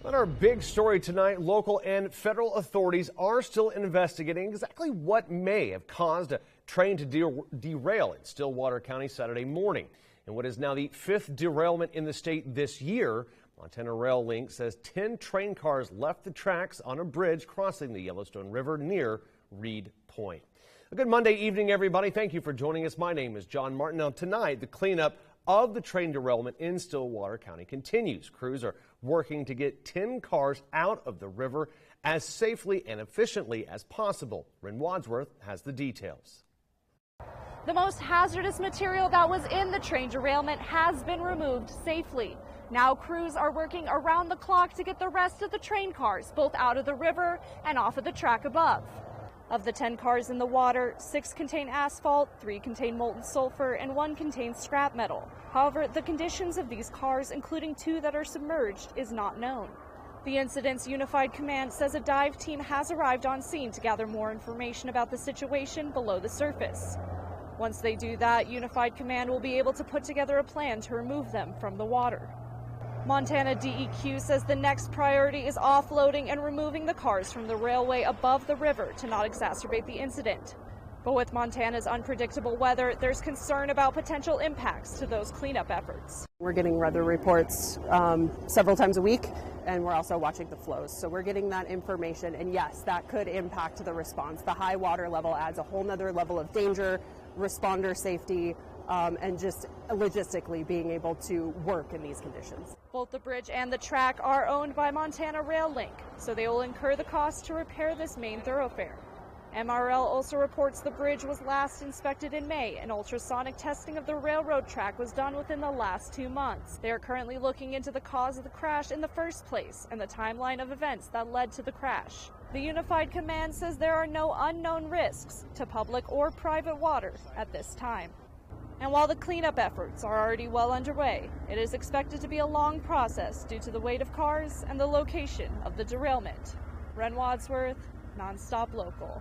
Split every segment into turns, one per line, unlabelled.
On our big story tonight, local and federal authorities are still investigating exactly what may have caused a train to derail in Stillwater County Saturday morning. And what is now the 5th derailment in the state this year, Montana Rail Link says 10 train cars left the tracks on a bridge crossing the Yellowstone River near Reed Point. A good Monday evening, everybody. Thank you for joining us. My name is John Martin. Now, tonight, the cleanup of the train derailment in Stillwater County continues. Crews are working to get 10 cars out of the river as safely and efficiently as possible. Ren Wadsworth has the details.
The most hazardous material that was in the train derailment has been removed safely. Now crews are working around the clock to get the rest of the train cars both out of the river and off of the track above. Of the 10 cars in the water, 6 contain asphalt, 3 contain molten sulfur, and 1 contains scrap metal. However, the conditions of these cars, including 2 that are submerged, is not known. The incident's Unified Command says a dive team has arrived on scene to gather more information about the situation below the surface. Once they do that, Unified Command will be able to put together a plan to remove them from the water. Montana DEQ says the next priority is offloading and removing the cars from the railway above the river to not exacerbate the incident. But with Montana's unpredictable weather, there's concern about potential impacts to those cleanup efforts.
We're getting weather reports several times a week, and we're also watching the flows. So we're getting that information, and yes, that could impact the response. The high water level adds a whole nother level of danger, responder safety, and just logistically being able to work in these conditions.
Both the bridge and the track are owned by Montana Rail Link, so they will incur the cost to repair this main thoroughfare. MRL also reports the bridge was last inspected in May, and ultrasonic testing of the railroad track was done within the last 2 months. They are currently looking into the cause of the crash in the first place and the timeline of events that led to the crash. The Unified Command says there are no unknown risks to public or private water at this time. And while the cleanup efforts are already well underway, it is expected to be a long process due to the weight of cars and the location of the derailment. Ren Wadsworth, Nonstop Local.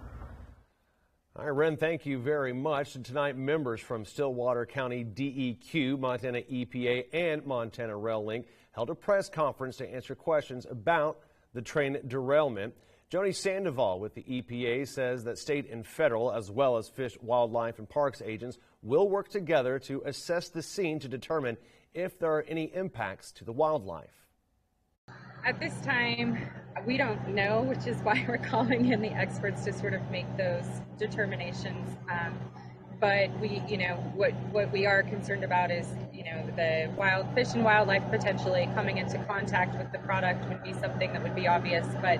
All right, Ren, thank you very much. And tonight, members from Stillwater County DEQ, Montana EPA, and Montana Rail Link held a press conference to answer questions about the train derailment. Joni Sandoval with the EPA says that state and federal, as well as Fish, Wildlife, and Parks agents, will work together to assess the scene to determine if there are any impacts to the wildlife.
At this time, we don't know, which is why we're calling in the experts to sort of make those determinations. But what we are concerned about is, the wild fish and wildlife potentially coming into contact with the product would be something that would be obvious. But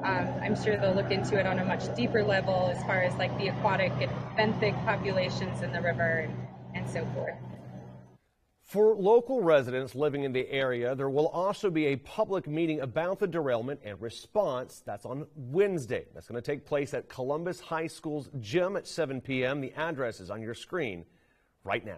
I'm sure they'll look into it on a much deeper level as far as like the aquatic and benthic populations in the river and so forth.
For local residents living in the area, there will also be a public meeting about the derailment and response. That's on Wednesday. That's going to take place at Columbus High School's gym at 7 p.m. The address is on your screen right now.